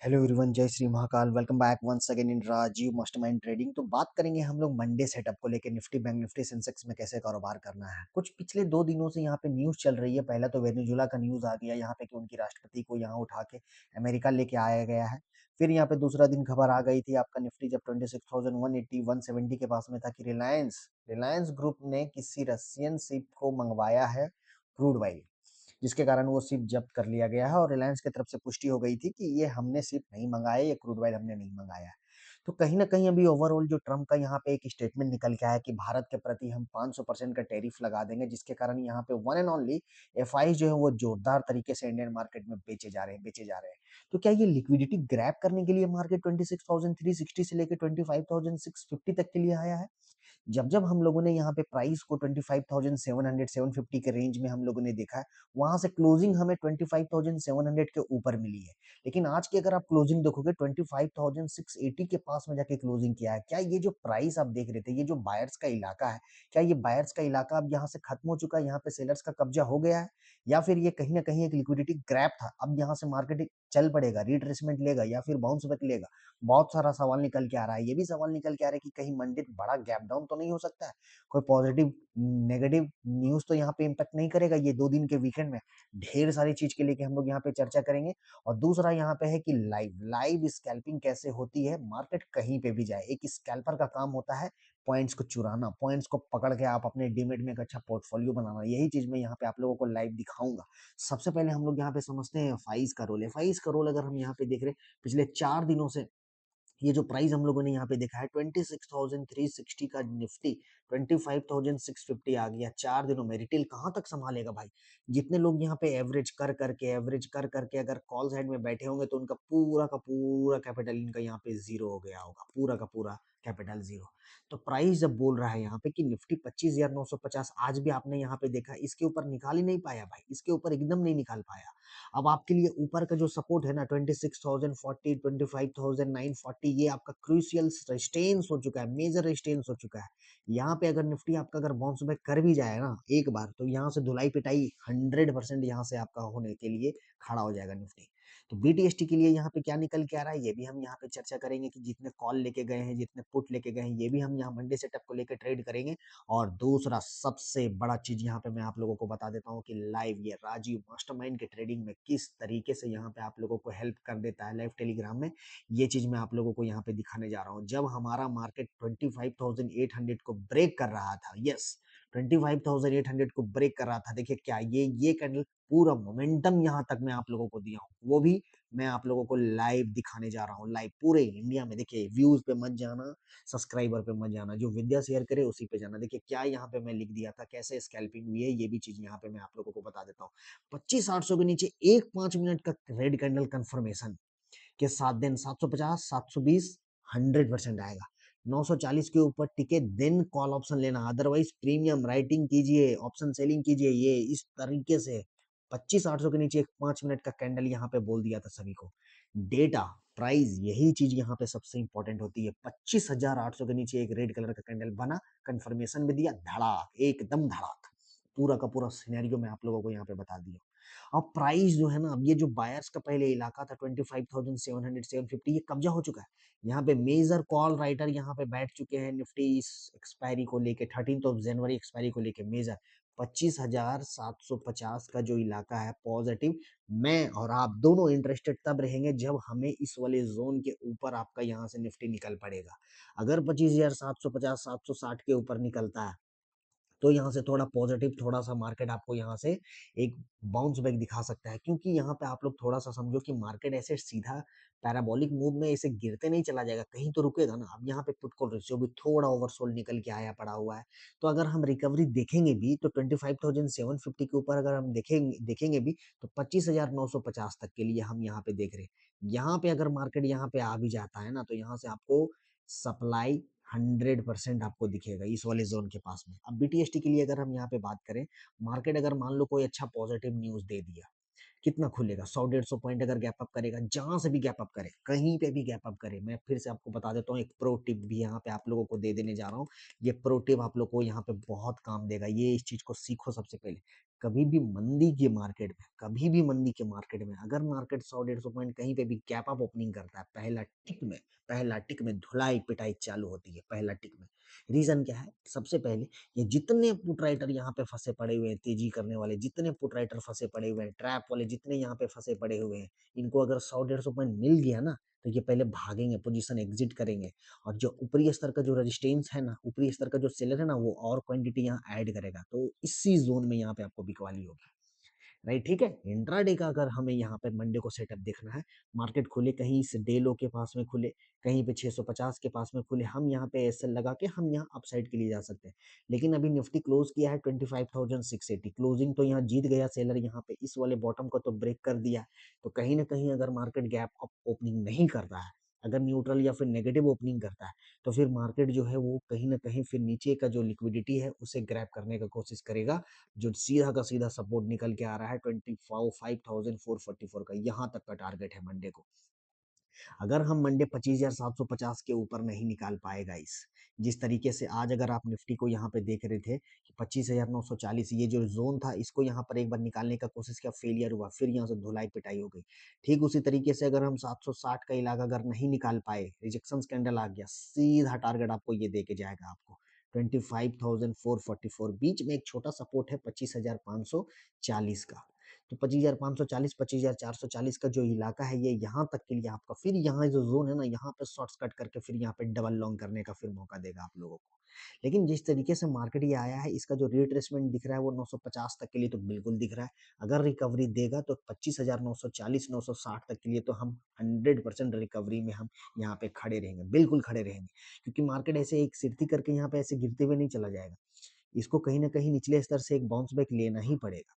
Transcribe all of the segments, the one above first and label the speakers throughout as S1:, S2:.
S1: Hello everyone, जय Shri Mahakal. Welcome back once again in Rajiv mastermind trading. तो बात करेंगे हम लोग मंडे सेटअप को लेकर, निफ्टी बैंक निफ्टी सेंसेक्स में कैसे कारोबार करना है। कुछ पिछले 2 दिनों से यहाँ पे न्यूज चल रही है। पहला तो वेनेजुला का न्यूज आ गया यहाँ पे कि उनकी राष्ट्रपति को यहाँ उठा के अमेरिका लेके आया गया है। फिर यहाँ पे दूसरा दिन खबर आ गई थी आपका निफ्टी जब 26,180 170 के पास में था कि रिलायंस रिलायंस ग्रुप ने किसी रशियन शिप को मंगवाया है क्रूड ऑयल, जिसके कारण वो शिप जब्त कर लिया गया है और रिलायंस की तरफ से पुष्टि हो गई थी कि ये हमने शिप नहीं मंगाया, ये क्रूड ऑयल हमने नहीं मंगाया है। तो कहीं ना कहीं अभी ओवरऑल जो ट्रम्प का यहाँ पे एक स्टेटमेंट निकल के आया कि भारत के प्रति हम 500% का टैरिफ लगा देंगे, जिसके कारण यहाँ पे वन एंड ओनली एफआई जो है वो जोरदार तरीके से इंडियन मार्केट में बेचे जा रहे हैं। तो क्या ये लिक्विडिटी ग्रैब करने के लिए मार्केट 26,360 से लेकर 25,650 तक के लिए आया है? जब हम लोगों ने यहाँ पे प्राइस को 25,700 750 के रेंज में हम लोगों ने देखा है, वहां से क्लोजिंग हमें 25,700 के ऊपर मिली है। लेकिन आज की अगर आप क्लोजिंग देखोगे 25,680 के पास में जाके क्लोजिंग किया है। क्या ये जो प्राइस आप देख रहे थे, ये जो बायर्स का इलाका है, क्या ये बायर्स का इलाका अब यहाँ से खत्म हो चुका है, यहाँ पे सेलर्स का कब्जा हो गया है, या फिर ये कहीं ना कहीं एक लिक्विडिटी ग्रैब था, अब यहाँ से मार्केट चल पड़ेगा, रिट्रेसमेंट लेगा या फिर बाउंस बैक लेगा? बहुत सारा सवाल निकल के आ रहा है। ये भी सवाल निकल के आ रहा है कि कहीं मंडी बड़ा गैप डाउन तो नहीं हो सकता है, कोई पॉजिटिव नेगेटिव न्यूज तो यहाँ पे इम्पैक्ट नहीं करेगा। ये 2 दिन के वीकेंड में ढेर सारी चीज के लेके हम लोग यहाँ पे चर्चा करेंगे। और दूसरा यहाँ पे है कि लाइव लाइव स्कैल्पिंग कैसे होती है। मार्केट कहीं पे भी जाए, एक स्कैल्पर का काम होता है पॉइंट्स को चुराना, पॉइंट्स को पकड़ के आप अपने डीमेट में एक अच्छा पोर्टफोलियो बनाना। यही चीज मैं यहाँ पे आप लोगों को लाइव दिखाऊंगा। सबसे पहले हम लोग यहाँ पे समझते हैं एफआईज का रोल। एफआईज का रोल अगर हम यहाँ पे देख रहे हैं पिछले 4 दिनों से, ये जो प्राइस हम लोगों ने यहाँ पे देखा है 26,360 का निफ्टी 25,650 आ गया 4 दिनों में। रिटेल कहाँ तक संभालेगा भाई? जितने लोग यहाँ पे एवरेज कर करके अगर कॉल साइड में बैठे होंगे तो उनका पूरा का पूरा कैपिटल इनका यहाँ पे जीरो हो गया होगा, पूरा का पूरा कैपिटल जीरो। तो प्राइस जब बोल रहा है यहाँ पे कि निफ्टी 25,950, आज भी आपने यहाँ पे देखा इसके ऊपर निकाल ही नहीं पाया भाई, इसके ऊपर एकदम नहीं निकाल पाया। अब आपके लिए ऊपर का जो सपोर्ट है ना 26,040 25,940, ये आपका क्रूशियल रेजिस्टेंस हो चुका है, मेजर रेजिस्टेंस हो चुका है। यहाँ पे अगर निफ्टी आपका अगर बाउंस बैक कर भी जाए ना एक बार, तो यहाँ से धुलाई पिटाई 100% यहाँ से आपका होने के लिए खड़ा हो जाएगा निफ्टी। तो बीटीएसटी के लिए यहाँ पे क्या निकल के आ रहा है, ये भी हम यहाँ पे चर्चा करेंगे कि जितने कॉल लेके गए हैं, जितने पुट लेके गए हैं, ये भी हम यहाँ मंडे सेटअप को लेकर ट्रेड करेंगे। और दूसरा सबसे बड़ा चीज यहाँ पे मैं आप लोगों को बता देता हूँ कि लाइव ये राजीव मास्टरमाइंड के ट्रेडिंग में किस तरीके से यहाँ पे आप लोगों को हेल्प कर देता है लाइव टेलीग्राम में। ये चीज मैं आप लोगों को यहाँ पे दिखाने जा रहा हूँ। जब हमारा मार्केट 25,800 को ब्रेक कर रहा था, यस 25,800 को ब्रेक कर रहा था, देखिए क्या ये कैंडल पूरा मोमेंटम यहाँ तक मैं आप लोगों को दिया हूँ, वो भी मैं आप लोगों को लाइव दिखाने जा रहा हूँ, लाइव पूरे इंडिया में। देखिए व्यूज पे मत जाना, सब्सक्राइबर पे मत जाना, जो विद्या शेयर करे उसी पे जाना। देखिए क्या यहाँ पे मैं लिख दिया था, कैसे स्कैल्पिंग हुई है, ये भी चीज यहाँ पे मैं आप लोगों को बता देता हूँ। 25,800 के नीचे एक 5 मिनट का रेड कैंडल कंफर्मेशन के साथ दिन 750 720 100% आएगा। 940 के ऊपर टिके दिन कॉल ऑप्शन लेना, अदरवाइज प्रीमियम राइटिंग कीजिए, ऑप्शन सेलिंग कीजिए। ये इस तरीके से 25,800 के नीचे एक 5 मिनट का कैंडल यहाँ पे बोल दिया था सभी को। डेटा प्राइस यही चीज यहाँ पे सबसे इंपॉर्टेंट होती है। 25,800 के नीचे एक रेड कलर का कैंडल बना, कंफर्मेशन भी दिया, धड़ाक एकदम धड़ाक, पूरा का पूरा सिनेरियो मैं आप लोगों को यहाँ पे बता दिया। अब प्राइस जो है ना, अब ये जो बायर्स का पहले इलाका था 25,700 750, ये कब्जा हो चुका है। यहाँ पे मेजर कॉल राइटर यहाँ पे बैठ चुके हैं निफ्टी इस एक्सपायरी को लेके, 13 जनवरी एक्सपायरी को लेके। मेजर 25,750 का जो इलाका है पॉजिटिव, मैं और आप दोनों इंटरेस्टेड तब रहेंगे जब हमें इस वाले जोन के ऊपर आपका यहाँ से निफ्टी निकल पड़ेगा। अगर 25,750 760 के ऊपर निकलता है तो यहाँ से थोड़ा पॉजिटिव, थोड़ा सा मार्केट आपको यहाँ से एक बाउंस बैक दिखा सकता है। क्योंकि यहाँ पे आप लोग थोड़ा सा समझो कि मार्केट ऐसे सीधा पैराबोलिक मूव में ऐसे गिरते नहीं चला जाएगा, कहीं तो रुकेगा ना। अब यहाँ पे पुट कॉल रेशियो भी थोड़ा ओवरसोल्ड निकल के आया पड़ा हुआ है। तो अगर हम रिकवरी देखेंगे भी तो 25,750 के ऊपर अगर हम देखेंगे भी तो 25,950 तक के लिए हम यहाँ पे देख रहे हैं। यहाँ पे अगर मार्केट यहाँ पे आ भी जाता है ना, तो यहाँ से आपको सप्लाई 100% आपको दिखेगा इस वाले जोन के पास में। अब बीटीएसटी के लिए अगर हम यहाँ पे बात करें, मार्केट अगर मान लो कोई अच्छा पॉजिटिव न्यूज दे दिया, कितना खुलेगा? 100 150 पॉइंट अगर गैप अप करेगा, जहां से भी गैप अप करे, कहीं पे भी गैप अप करे, मैं फिर से आपको बता देता हूँ, एक प्रो टिप भी यहाँ पे आप लोगों को दे देने जा रहा हूँ। ये प्रो टिप आप लोग को यहाँ पे बहुत काम देगा, ये इस चीज को सीखो सबसे पहले। कभी भी मंदी के मार्केट में अगर मार्केट 100-150 पॉइंट कहीं पे भी गैप अप ओपनिंग करता है, पहला टिक में धुलाई-पिटाई चालू होती है, पहला टिक में। रीज़न क्या है? सबसे पहले ये जितने पुट राइटर यहाँ पे फँसे पड़े हुए हैं, तेज़ी करने वाले जितने पुट राइटर फँसे पड़े हुए हैं, ट्रैप वाले जितने यहाँ पे फँसे पड़े हुए हैं, इनको अगर 100-150 पॉइंट मिल गया ना, तो ये पहले भागेंगे, पोज़ीशन एग्ज़िट करेंगे और जो ऊपरी स्तर का जो रेजिस्टेंस है ना, ऊपरी स्तर का जो सेलर है ना, वो और क्वांटिटी यहाँ ऐड करेगा। तो इसी ज़ोन में यहाँ पे आपको बिकवाली होगी। राइट, ठीक है? इंट्राडे का अगर हमें यहाँ पे मंडे को सेटअप देखना है, मार्केट खुले कहीं इस डे लो के पास में खुले, कहीं पे 650 के पास में खुले, हम यहाँ पे एसएल लगा के हम यहाँ अपसाइड के लिए जा सकते हैं। लेकिन अभी निफ्टी क्लोज़ किया है 25,680 क्लोजिंग तो यहाँ जीत गया सेलर यहाँ पे इस वाले बॉटम को तो ब्रेक कर दिया। तो कहीं न कहीं अगर मार्केट गैप अप ओपनिंग नहीं करता है, अगर न्यूट्रल या फिर नेगेटिव ओपनिंग करता है, तो फिर मार्केट जो है वो कहीं न कहीं फिर नीचे का जो लिक्विडिटी है उसे ग्रैब करने का कोशिश करेगा जो सीधा का सीधा सपोर्ट निकल के आ रहा है 25,444 का यहाँ तक का टारगेट है मंडे को। अगर हम मंडे 25,750 के ऊपर नहीं निकाल पाए गाइस, जिस तरीके से आज अगर आप निफ्टी को यहाँ पे देख रहे थे कि 25,940 ये जो जोन था इसको यहाँ पर एक बार निकालने का कोशिश किया फेलियर हुआ फिर यहाँ से धुलाई पिटाई हो गई। ठीक उसी तरीके से अगर हम 760 का इलाका अगर नहीं निकाल पाए रिजेक्शन कैंडल आ गया सीधा टारगेट आपको ये दे के जाएगा आपको 25,444 बीच में एक छोटा सपोर्ट है 25,540 का। तो 25,540 25,440 का जो इलाका है ये यहाँ तक के लिए आपका फिर यहाँ जो जोन है ना यहाँ पे शॉर्ट्स कट करके फिर यहाँ पे डबल लॉन्ग करने का फिर मौका देगा आप लोगों को। लेकिन जिस तरीके से मार्केट ये आया है इसका जो रिट्रेसमेंट दिख रहा है वो 950 तक के लिए तो बिल्कुल दिख रहा है। अगर रिकवरी देगा तो 25,940 960 तक के लिए तो हम 100% रिकवरी में हम यहाँ पे खड़े रहेंगे, बिल्कुल खड़े रहेंगे। क्योंकि मार्केट ऐसे एक सिरती करके यहाँ पे ऐसे गिरते हुए नहीं चला जाएगा। इसको कहीं न कहीं निचले स्तर से एक बाउंस बैक लेना ही पड़ेगा।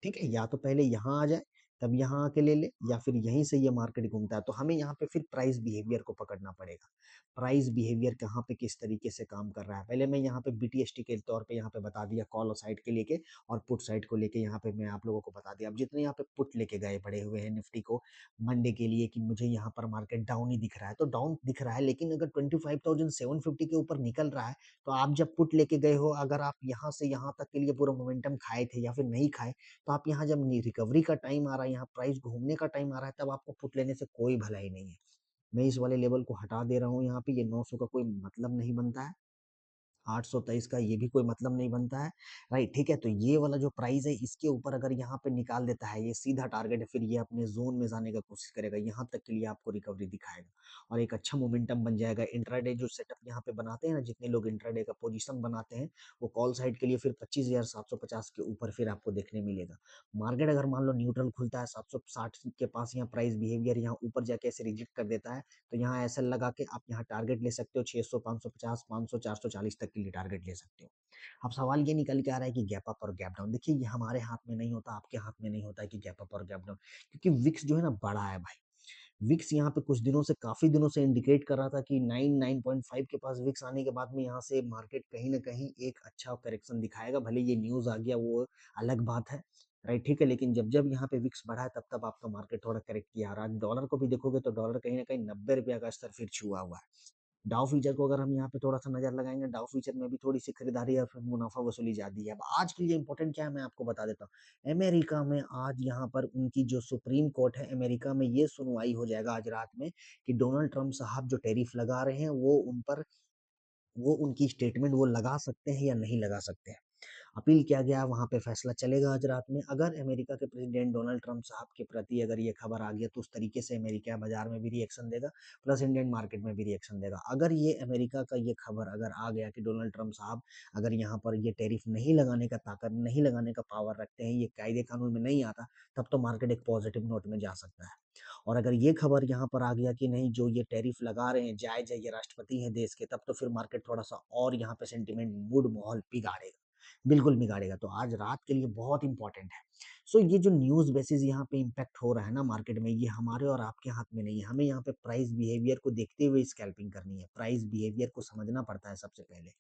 S1: ठीक है? या तो पहले यहाँ आ जाए, तब यहाँ आके ले ले या फिर यहीं से ये मार्केट घूमता है, तो हमें यहाँ पे फिर प्राइस बिहेवियर को पकड़ना पड़ेगा। प्राइस बिहेवियर कहाँ पे किस तरीके से काम कर रहा है। पहले मैं यहाँ पे बीटीएसटी के तौर पे यहाँ पे बता दिया कॉल साइड के लेके और पुट साइड को लेके यहाँ पे मैं आप लोगों को बता दिया। अब जितने यहाँ पे पुट लेके गए पड़े हुए हैं निफ्टी को मंडे के लिए कि मुझे यहाँ पर मार्केट डाउन ही दिख रहा है, तो डाउन दिख रहा है लेकिन अगर 25,750 के ऊपर निकल रहा है, तो आप जब पुट लेके गए हो अगर आप यहाँ से यहाँ तक के लिए पूरा मोमेंटम खाए थे या फिर नहीं खाए तो आप यहाँ जब रिकवरी का टाइम आ रहा है, यहाँ प्राइस घूमने का टाइम आ रहा है, तब आपको पुट लेने से कोई भलाई नहीं है। मैं इस वाले लेवल को हटा दे रहा हूँ यहाँ पे, ये 900 का कोई मतलब नहीं बनता है। 823 का ये भी कोई मतलब नहीं बनता है, राइट? ठीक है, तो ये वाला जो प्राइस है इसके ऊपर अगर यहाँ पे निकाल देता है, ये सीधा टारगेट है, फिर ये अपने ज़ोन में जाने का कोशिश करेगा, यहाँ तक के लिए आपको रिकवरी दिखाएगा और एक अच्छा मोमेंटम बन जाएगा। इंट्राडे जो सेटअप यहाँ पे बनाते हैं ना, जितने लोग इंट्राडे का पोजीशन बनाते हैं, वो कॉल साइड के लिए फिर 25,750 के ऊपर फिर आपको देखने मिलेगा। मार्केट अगर मान लो न्यूट्रल खुलता है 760 के पास, यहाँ प्राइस बिहेवियर यहाँ ऊपर जाके ऐसे रिजेक्ट कर देता है, तो यहाँ एसएल लगा के आप यहाँ टारगेट ले सकते हो 600, 550, 500, 440 तक के लिए टारगेट ले सकते हो। अब सवाल ये निकल के आ रहा है कि गैप अप और गैप डाउन। देखिए ये हमारे हाथ में नहीं होता, आपके हाथ में नहीं होता है कि गैप अप और गैप डाउन, क्योंकि विक्स जो है ना बड़ा है भाई। विक्स यहाँ पे कुछ दिनों से काफी दिनों से इंडिकेट कर रहा था कि 9.5 के पास विक्स आने के बाद में यहाँ से मार्केट कहीं ना कहीं एक अच्छा करेक्शन दिखाएगा। भले ये न्यूज आ गया वो अलग बात है, राइट? ठीक है, लेकिन जब जब यहाँ पे विक्स बढ़ा है तब तब आपका मार्केट थोड़ा करेक्ट किया आ रहा है। डॉलर को भी देखोगे तो डॉलर कहीं ना कहीं 90 रुपया का स्तर फिर छुआ हुआ है। डाउ फ्यूचर को अगर हम यहाँ पे थोड़ा सा नजर लगाएंगे, डाउ फ्यूचर में भी थोड़ी सी खरीदारी या फिर मुनाफा वसूली जाती है। अब आज के लिए इंपॉर्टेंट क्या है मैं आपको बता देता हूँ। अमेरिका में आज यहाँ पर उनकी जो सुप्रीम कोर्ट है अमेरिका में, ये सुनवाई हो जाएगा आज रात में कि डोनाल्ड ट्रंप साहब जो टैरिफ लगा रहे हैं वो उन पर, वो उनकी स्टेटमेंट वो लगा सकते हैं या नहीं लगा सकते हैं। अपील किया गया, वहाँ पे फैसला चलेगा आज रात में। अगर अमेरिका के प्रेसिडेंट डोनाल्ड ट्रंप साहब के प्रति अगर ये खबर आ गया तो उस तरीके से अमेरिका बाजार में भी रिएक्शन देगा, प्लस इंडियन मार्केट में भी रिएक्शन देगा। अगर ये अमेरिका का ये खबर अगर आ गया कि डोनाल्ड ट्रंप साहब अगर यहाँ पर ये टैरिफ नहीं लगाने का ताकत नहीं लगाने का पावर रखते हैं, ये कायदे कानून में नहीं आता, तब तो मार्केट एक पॉजिटिव नोट में जा सकता है। और अगर ये खबर यहाँ पर आ गया कि नहीं जो ये टैरिफ लगा रहे हैं जायज है, ये राष्ट्रपति हैं देश के, तब तो फिर मार्केट थोड़ा सा और यहाँ पे सेंटिमेंट मूड माहौल बिगाड़ेगा, बिल्कुल बिगाड़ेगा। तो आज रात के लिए बहुत इंपॉर्टेंट है। सो ये जो न्यूज़ बेसिस यहाँ पे इम्पैक्ट हो रहा है ना मार्केट में, ये हमारे और आपके हाथ में नहीं है। हमें यहाँ पे प्राइस बिहेवियर को देखते हुए स्कैल्पिंग करनी है। प्राइस बिहेवियर को समझना पड़ता है सबसे पहले,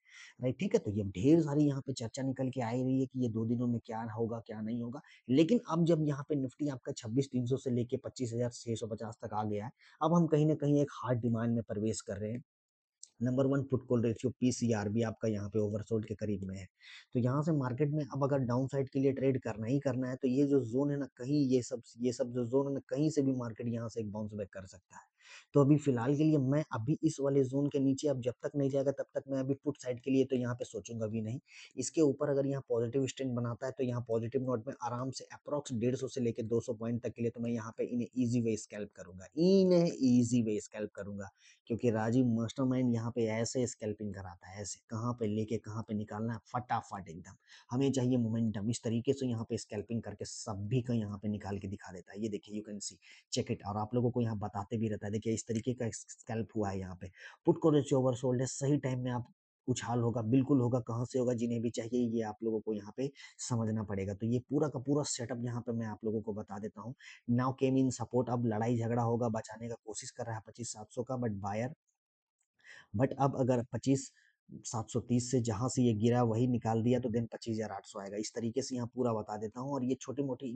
S1: राइट? ठीक है, तो ये ढेर सारी यहाँ पे चर्चा निकल के आ ही रही है कि ये 2 दिनों में क्या होगा, क्या नहीं होगा। लेकिन अब जब यहाँ पे निफ्टी आपका 26,300 से लेके 25,650 तक आ गया है, अब हम कहीं न कहीं एक हार्ड डिमांड में प्रवेश कर रहे हैं। Number 1 put call ratio PCR भी आपका यहाँ पे ओवरसोल्ड के करीब में है। तो यहाँ से मार्केट में अब अगर डाउन साइड के लिए ट्रेड करना ही करना है तो ये जो ज़ोन है ना कहीं ये सब जो ज़ोन है ना कहीं से भी मार्केट यहाँ से एक बाउंस बैक कर सकता है। तो अभी फ़िलहाल के लिए मैं अभी इस वाले ज़ोन के नीचे अब जब तक नहीं जाएगा तब तक मैं अभी पुट साइड के लिए तो यहाँ पे सोचूँगा भी नहीं। इसके ऊपर अगर यहाँ पॉजिटिव स्टैंड बनाता है तो यहाँ पॉजिटिव नोट में आराम से अप्रॉक्स 150 से लेके 200 पॉइंट तक के लिए तो मैं यहाँ पे इन्हें ईज़ी वे स्कैल्प करूँगा। इन्हें ईज़ी वे स्कैल्प करूँगा। क्योंकि राजीव मास्टरमाइंड यहाँ पे ऐसे स्कैल्पिंग कराता है, ऐसे कहाँ पे लेके कहाँ पे निकालना है फटाफट एकदम। हमें चाहिए मोमेंटम, इस तरीके से यहाँ पे स्कैल्पिंग करके सभी का यहाँ पे निकाल के दिखा देता है। ये देखिए, you can see, check it. और आप लोगों को यहाँ बताते भी रहता है, देखिए इस तरीके का स्कैल्प हुआ है यहाँ पे। पुट को रेशियो ओवरसोल्ड है, सही टाइम में आप उछाल होगा, बिल्कुल होगा, कहाँ से होगा, जिन्हें भी चाहिए ये आप लोगों को यहाँ पे समझना पड़ेगा। तो ये पूरा का पूरा सेटअप यहाँ पे मैं आप लोगों को बता देता हूँ। नाउ केम इन सपोर्ट, अब लड़ाई झगड़ा होगा, बचाने का कोशिश कर रहा है 25,700 का, बट अब अगर 25,730 से जहाँ से ये गिरा वही निकाल दिया तो देन 25,800 आएगा। इस तरीके से यहाँ पूरा बता देता हूँ। और ये छोटी-मोटी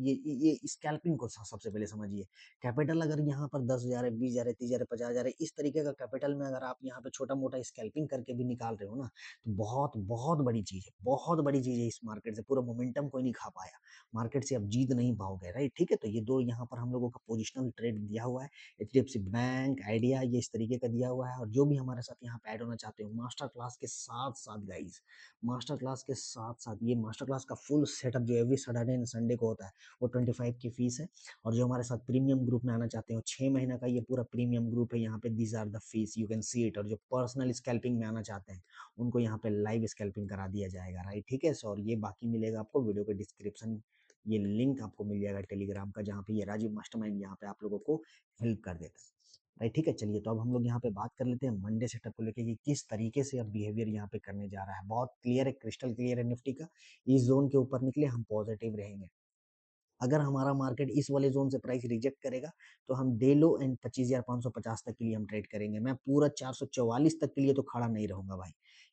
S1: ये स्कैल्पिंग को सबसे पहले समझिए। कैपिटल अगर यहाँ पर 10,000 है, 20,000 है, 30,000 है, 50,000 है, इस तरीके का कैपिटल में अगर आप यहाँ पे छोटा-मोटा स्कैल्पिंग करके भी निकाल रहे हो ना, तो बहुत, बहुत बड़ी चीज़ है, बहुत बड़ी चीज़ है इस मार्केट से। पूरा मोमेंटम कोई नहीं खा पाया। मार्केट से आप जीत नहीं पाओगे, राइट? ठीक है? तो ये 2 यहाँ पर हम लोगों का पोजिशनल ट्रेड दिया हुआ है। एचडीएफसी बैंक, आइडिया, ये इस तरीके का दिया हुआ है। और जो भी हमारे साथ यहाँ पे ऐड होना चाहते हो मास्टर क्लास के साथ साथ गाइस, मास्टर क्लास के साथ साथ ये मास्टर क्लास का फुल सेटअप जो एवरी सैटरडे एंड संडे को होता है वो 25 की फीस है। और जो हमारे साथ प्रीमियम ग्रुप में आना चाहते हो 6 महीना का ये पूरा प्रीमियम ग्रुप है, यहाँ पे these are the fees, you can see it. और जो पर्सनल स्कैल्पिंग में आना चाहते हैं उनको यहाँ पे लाइव स्कैल्पिंग करा दिया जाएगा, राइट? ठीक है। सो और ये बाकी मिलेगा आपको वीडियो के डिस्क्रिप्शन, ये लिंक आपको मिल जाएगा टेलीग्राम का, जहाँ पे ये राजीव मास्टरमाइंड यहाँ पे आप लोगों को हेल्प कर देता है, राइट? ठीक है। चलिए, तो अब हम लोग यहाँ पे बात कर लेते हैं मंडे सेटअप को लेके कि किस तरीके से अब बिहेवियर यहाँ पे करने जा रहा है। बहुत क्लियर है, क्रिस्टल क्लियर है निफ्टी का। इस जोन के ऊपर निकले हम पॉजिटिव रहेंगे। अगर हमारा मार्केट इस वाले जोन से प्राइस रिजेक्ट करेगा तो हम डे लो एंड 25,550 तक के लिए हम ट्रेड करेंगे। मैं पूरा 444 तक के लिए तो खड़ा नहीं रहूंगा भाई,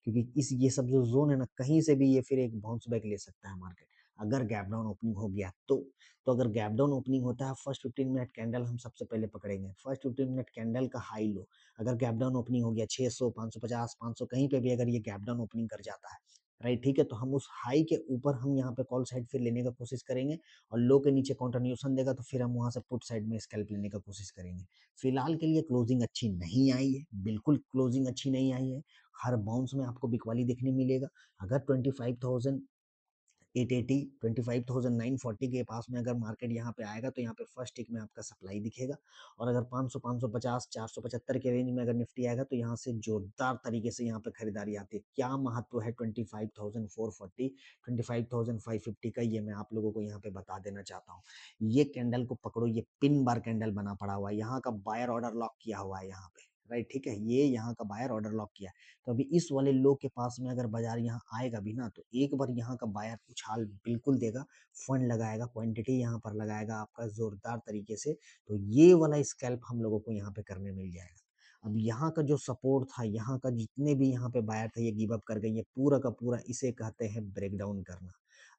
S1: क्योंकि इस ये सब जो जोन है ना कहीं से भी ये फिर एक बाउंस बैक ले सकता है मार्केट, अगर गैप डाउन ओपनिंग हो गया तो अगर गैप डाउन ओपनिंग होता है, फर्स्ट 15 मिनट कैंडल हम सबसे पहले पकड़ेंगे। फर्स्ट 15 मिनट कैंडल का हाई लो, अगर गैप डाउन ओपनिंग हो गया 600, 550, 500 कहीं पे भी अगर ये गैप डाउन ओपनिंग कर जाता है, राइट? ठीक है। तो हम उस हाई के ऊपर हम यहाँ पे कॉल साइड फिर लेने का कोशिश करेंगे। और लो के नीचे कंटिन्यूएशन देगा तो फिर हम वहां से पुट साइड में स्कैल्प लेने का कोशिश करेंगे। फिलहाल के लिए क्लोजिंग अच्छी नहीं आई है, बिल्कुल क्लोजिंग अच्छी नहीं आई है। हर बाउंस में आपको बिकवाली देखने मिलेगा। अगर 25,880, 25,940 के पास में अगर मार्केट यहाँ पे आएगा तो यहाँ पे फर्स्ट टिक में आपका सप्लाई दिखेगा। और अगर 500, 550, 475 के रेंज में अगर निफ्टी आएगा तो यहाँ से जोरदार तरीके से यहाँ पे खरीदारी आती है। क्या महत्व है 25,440, 25,550 का, ये मैं आप लोगों को यहाँ पे बता देना चाहता हूँ। ये कैंडल को पकड़ो, ये पिन बार कैंडल बना पड़ा हुआ है, यहाँ का बायर ऑर्डर लॉक किया हुआ है यहाँ पे, राइट? ठीक है। ये यहाँ का बायर ऑर्डर लॉक किया है। तो अभी इस वाले लो के पास में अगर बाजार यहाँ आएगा भी ना तो एक बार यहाँ का बायर उछाल बिल्कुल देगा, फंड लगाएगा, क्वांटिटी यहाँ पर लगाएगा आपका जोरदार तरीके से। तो ये वाला स्कैल्प हम लोगों को यहाँ पे करने मिल जाएगा। अब यहाँ का जो सपोर्ट था, यहाँ का जितने भी यहाँ पे बायर थे ये गिव अप कर गए, ये पूरा का पूरा इसे कहते हैं ब्रेकडाउन करना।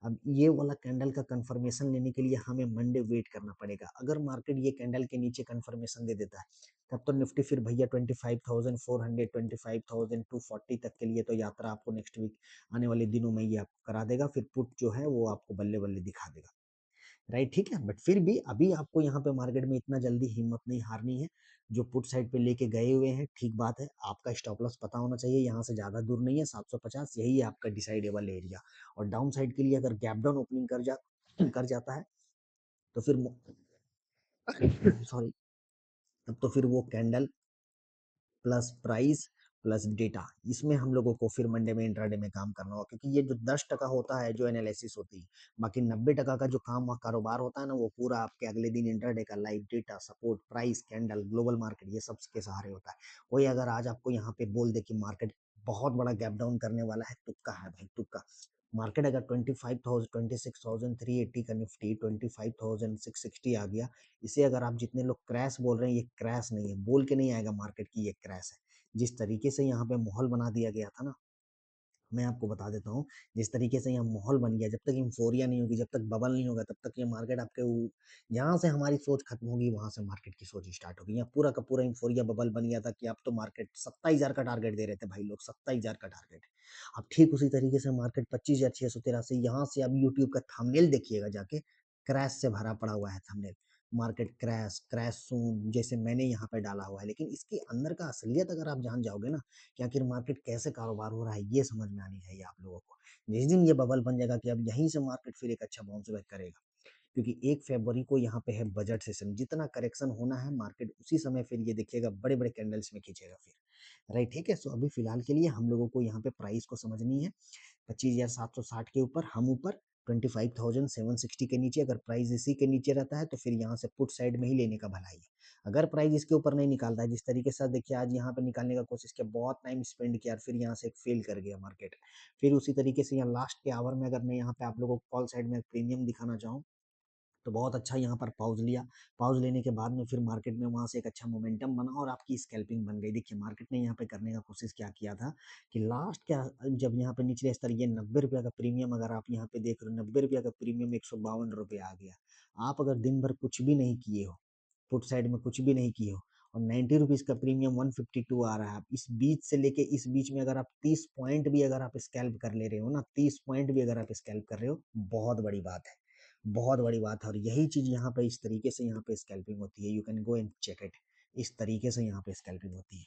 S1: अब ये वाला कैंडल का कंफर्मेशन लेने के लिए हमें मंडे वेट करना पड़ेगा। अगर मार्केट ये कैंडल के नीचे कंफर्मेशन दे देता है तब तो निफ्टी फिर भैया 25,400, 25,240 तक के लिए तो यात्रा आपको नेक्स्ट वीक आने वाले दिनों में ये आपको करा देगा। फिर पुट जो है वो आपको बल्ले बल्ले दिखा देगा, राइट? ठीक है। बट फिर भी अभी आपको यहाँ पे मार्केट में इतना जल्दी हिम्मत नहीं हारनी है। जो पुट साइड पे लेके गए हुए हैं, ठीक बात है, आपका स्टॉप लॉस पता होना चाहिए, यहाँ से ज्यादा दूर नहीं है, 750 यही है आपका डिसाइडेबल एरिया। और डाउन साइड के लिए अगर गैप डाउन ओपनिंग कर जाता है तो फिर सॉरी, तब तो फिर वो candle plus price plus data, इसमें हम लोगों को फिर मंडे में इंट्राडे में काम करना होगा। क्योंकि ये जो 10% होता है जो एनालिसिस होती है, बाकी 90% का जो काम कारोबार होता है ना वो पूरा आपके अगले दिन इंट्राडे का live data, support, price, candle, global market, ये सब के सहारे होता है। वही अगर आज आपको यहाँ पे बोल दे कि मार्केट बहुत बड़ा गैप डाउन करने वाला है, तुक्का है भाई, तुक्का। मार्केट अगर 25,000, 26,380 का निफ्टी 25,660 आ गया, इसे अगर आप जितने लोग क्रैश बोल रहे हैं, ये क्रैश नहीं है, बोल के नहीं आएगा मार्केट की ये क्रैश है। जिस तरीके से यहाँ पे माहौल बना दिया गया था ना, मैं आपको बता देता हूँ, जिस तरीके से यहाँ माहौल बन गया, जब तक यूफ़ोरिया नहीं होगी, जब तक बबल नहीं होगा, तब तक ये मार्केट आपके ऊ जहाँ से हमारी सोच खत्म होगी, वहाँ से मार्केट की सोच स्टार्ट होगी। यहाँ पूरा का पूरा यूफ़ोरिया बबल बन गया था कि अब तो मार्केट 27,000 का टारगेट दे रहे थे भाई लोग, 27,000 का टारगेट। अब ठीक उसी तरीके से मार्केट 25,683 यहाँ से अब यूट्यूब का थंबनेल देखिएगा जाके, क्रैश से भरा पड़ा हुआ है थंबनेल। मार्केट क्रैश, क्रैश सून जैसे मैंने यहाँ पे डाला हुआ है, लेकिन इसके अंदर का असलियत अगर आप जान जाओगे ना कि आखिर मार्केट कैसे कारोबार हो रहा है, ये समझ में आनी चाहिए आप लोगों को। जिस दिन ये बबल बन जाएगा कि अब यहीं से मार्केट फिर एक अच्छा बाउंस बैक करेगा, क्योंकि 1 फरवरी को यहाँ पे है बजट सेशन, जितना करेक्शन होना है मार्केट उसी समय फिर ये देखिएगा बड़े-बड़े कैंडल्स में खींचेगा फिर, राइट? ठीक है? सो अभी फिलहाल के लिए हम लोगों को यहाँ पे प्राइस को समझनी है 25,760 के ऊपर, हम ऊपर 25,760 के नीचे। अगर प्राइस इसी के नीचे रहता है तो फिर यहाँ से पुट साइड में ही लेने का भलाई है। अगर प्राइस इसके ऊपर नहीं निकालता है, जिस तरीके से देखिए आज यहाँ पे निकालने का कोशिश किया, बहुत टाइम स्पेंड किया और फिर यहाँ से एक फेल कर गया मार्केट। फिर उसी तरीके से यहाँ लास्ट के आवर में अगर मैं यहाँ पे आप लोगों को कॉल साइड में प्रीमियम दिखाना चाहूँ, तो बहुत अच्छा यहाँ पर पॉज़ लिया। पॉज़ लेने के बाद में फिर मार्केट में वहाँ से एक अच्छा मोमेंटम बना और आपकी स्कैल्पिंग बन गई। देखिए मार्केट ने यहाँ पे करने का कोशिश क्या किया था कि लास्ट क्या जब यहाँ पे निचले स्तर ये ₹90 का प्रीमियम अगर आप यहाँ पे देख रहे हो, ₹90 का प्रीमियम ₹152 आ गया। आप अगर दिन भर कुछ भी नहीं किए हो, पुट साइड में कुछ भी नहीं किए हो और ₹90 का प्रीमियम 152 आ रहा है। इस बीच से लेके इस बीच में अगर आप 30 पॉइंट भी अगर आप स्कैल्प कर ले रहे हो ना, 30 पॉइंट भी अगर आप स्कैल्प कर रहे हो, बहुत बड़ी बात है। बहुत बड़ी बात है और यही चीज़ यहाँ पे इस तरीके से यहाँ पे स्कैल्पिंग होती है। You can go and check it. इस तरीके से यहाँ पे स्कैल्पिंग होती है।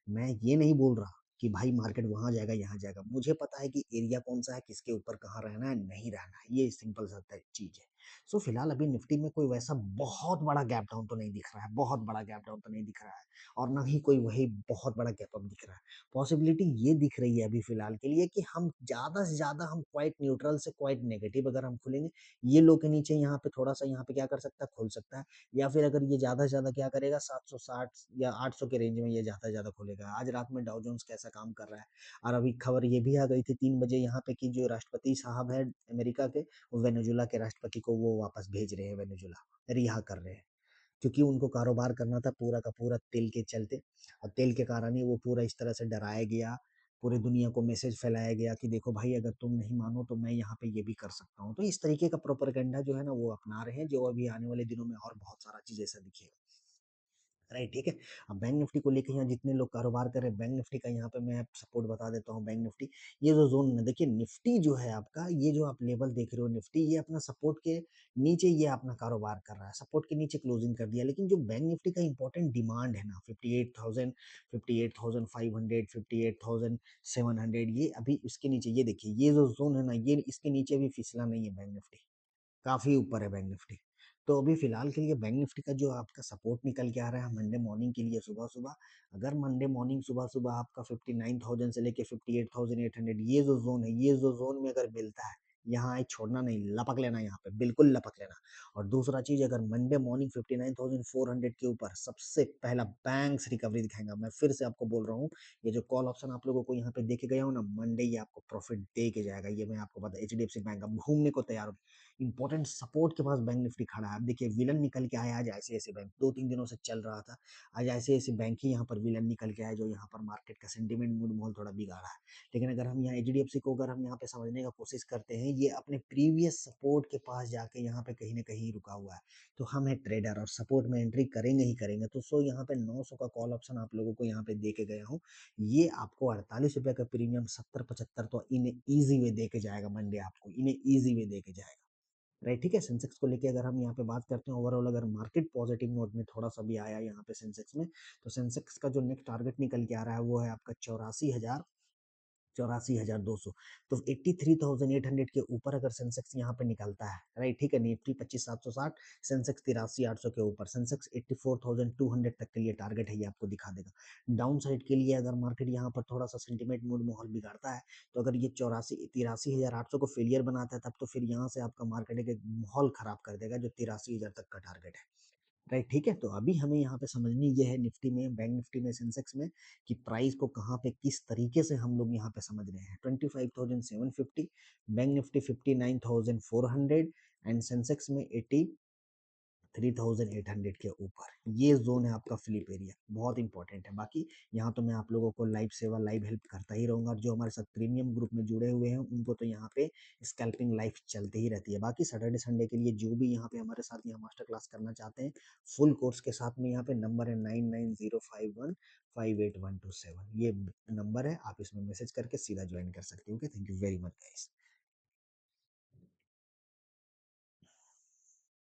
S1: मैं ये नहीं बोल रहा कि भाई मार्केट वहाँ जाएगा, यहाँ जाएगा। मुझे पता है कि एरिया कौन-सा है, किसके ऊपर कहाँ रहना है, नहीं रहना है। ये सिंपल सा त चीज़ है। सो फिलहाल अभी निफ्टी में कोई वैसा बहुत बड़ा गैप डाउन तो नहीं दिख रहा है, बहुत बड़ा गैप डाउन तो नहीं दिख रहा है और ना ही कोई वही बहुत बड़ा गैप अप दिख रहा है। पॉसिबिलिटी ये दिख रही है अभी फिलहाल के लिए कि हम ज़्यादा से ज़्यादा हम क्वाइट न्यूट्रल से क्वाइट नेगेटिव अगर हम खुलेंगे, ये लो के नीचे यहाँ पे थोड़ा-सा यहाँ पे क्या कर सकता है, खुल सकता है। या फिर अगर ये ज़्यादा से ज़्यादा क्या करेगा 760 या 800 के रेंज में ये ज़्यादा से ज़्यादा खुलेगा। आज रात में डाउ जोन्स कैसा काम कर रहा है और अभी खबर ये भी आ गई थी 3 बजे यहाँ पे कि जो राष्ट्रपति साहब हैं अमेरिका के, वो वेनेजुला के राष्ट्रपति को वो वापस भेज रहे हैं वेनेजुला, रिहा कर रहे हैं। क्योंकि उनको कारोबार करना था पूरा का पूरा तेल के चलते और तेल के कारण ही वो पूरा इस तरह से डराया गया, पूरी दुनिया को मैसेज फैलाया गया कि देखो भाई अगर तुम नहीं मानो तो मैं यहाँ पे ये भी कर सकता हूँ। तो इस तरीके का प्रोपेगेंडा जो है ना वो अपना रहे हैं, जो अभी आने वाले दिनों में और बहुत सारा चीज़ ऐसा दिखेगा। राइट, ठीक है। अब बैंक निफ्टी को लेके यहाँ जितने लोग कारोबार कर रहे हैं, बैंक निफ्टी का यहाँ पे मैं सपोर्ट बता देता हूँ। बैंक निफ्टी ये जो जोन में देखिए निफ्टी जो है आपका, ये जो आप लेवल देख रहे हो निफ्टी, ये अपना सपोर्ट के नीचे ये अपना कारोबार कर रहा है, सपोर्ट के नीचे क्लोजिंग कर दिया। लेकिन जो बैंक निफ्टी का इंपॉर्टेंट डिमांड है ना 58,000, 58,500, 58,700, ये अभी इसके नीचे ये देखिए ये जो जोन है ना, ये इसके नीचे भी फिसला नहीं है बैंक निफ्टी, काफ़ी ऊपर है बैंक निफ्टी। तो अभी फ़िलहाल के लिए बैंक निफ्टी का जो आपका सपोर्ट निकल के आ रहा है मंडे मॉर्निंग के लिए सुबह-सुबह, अगर मंडे मॉर्निंग सुबह-सुबह आपका 59,000 से लेके 58,800 ये जो ज़ोन है, ये जो ज़ोन में अगर मिलता है, यहाँ आए छोड़ना नहीं, लपक लेना यहाँ पे, बिल्कुल लपक लेना। और दूसरा चीज़ अगर मंडे मॉर्निंग 59,400 के ऊपर सबसे पहला बैंक्स रिकवरी दिखाएगा। मैं फिर से आपको बोल रहा हूँ, ये जो कॉल ऑप्शन आप लोगों को यहाँ पे दे के गया हूँ ना, मंडे ये आपको प्रॉफ़िट दे के जाएगा। ये मैं आपको बता एचडीएफसी बैंक अब घूमने को तैयार हो इंपॉर्टेंट सपोर्ट के पास बैंक निफ्टी खड़ा है। अब देखिए विलन निकल के आया आज ऐसे-ऐसे बैंक 2-3 दिनों से चल रहा था। आज ऐसे-ऐसे बैंक ही यहाँ पर विलन निकल के आए जो यहाँ पर मार्केट का सेंटिमेंट मूड माहौल थोड़ा बिगाड़ा है। लेकिन अगर हम यहाँ एचडीएफसी को अगर हम यहाँ पे समझने का कोशिश करते हैं, ये अपने प्रीवियस सपोर्ट के पास जाके यहाँ पे कहीं न कहीं रुका हुआ है। तो हम हैं ट्रेडर और सपोर्ट में एंट्री करेंगे ही करेंगे। तो सो यहाँ पे 900 का कॉल ऑप्शन आप लोगों को यहाँ पे दे के गया हूँ। ये आपको ₹48 का प्रीमियम 70-75 तो इन ए ईज़ी वे दे के जाएगा मंडे आपको, इन ए ईज़ी वे दे के जाएगा। राइट, ठीक है। सेंसेक्स को लेके अगर हम यहाँ पे बात करते हैं ओवरऑल अगर मार्केट पॉजिटिव नोट में थोड़ा सा भी आया यहाँ पे सेंसेक्स में, तो सेंसेक्स का जो नेक्स्ट टारगेट निकल के आ रहा है वो है आपका 84,200। तो 83,800 के ऊपर अगर सेंसेक्स यहाँ पे निकलता है, राइट, ठीक है। निफ्टी 25,760, सेंसेक्स 83,800 के ऊपर, सेंसेक्स 84,200 तक के लिए टारगेट है, ये आपको दिखा देगा। डाउन साइड के लिए अगर मार्केट यहाँ पर थोड़ा सा सेंटिमेंट मूड माहौल बिगाड़ता है, तो अगर ये 83,800 को फेलियर बनाता है, तब तो फिर यहाँ से आपका मार्केट एक माहौल खराब कर देगा, जो 83,000 तक का टारगेट है। राइट, ठीक है। तो अभी हमें यहाँ पे समझनी ये है निफ्टी में, बैंक निफ्टी में, सेंसेक्स में कि प्राइस को कहाँ पे किस तरीके से हम लोग यहाँ पे समझ रहे हैं। 25,750, बैंक निफ्टी 59,400 एंड सेंसेक्स में 3800 के ऊपर। ये ज़ोन है आपका फ्लिप एरिया, बहुत इंपॉर्टेंट है। बाकी यहाँ तो मैं आप लोगों को लाइव सेवा, लाइव हेल्प करता ही रहूँगा और जो हमारे साथ प्रीमियम ग्रुप में जुड़े हुए हैं, उनको तो यहाँ पे स्कैल्पिंग लाइव चलती ही रहती है। बाकी सैटरडे संडे के लिए जो भी यहाँ पे हमारे साथ यहाँ मास्टर क्लास करना चाहते हैं, फुल कोर्स के साथ में यहाँ पे नंबर है 9905158127। ये नंबर है, आप इसमें मैसेज करके सीधा ज्वाइन कर सकते हो। Okay, thank you very much guys.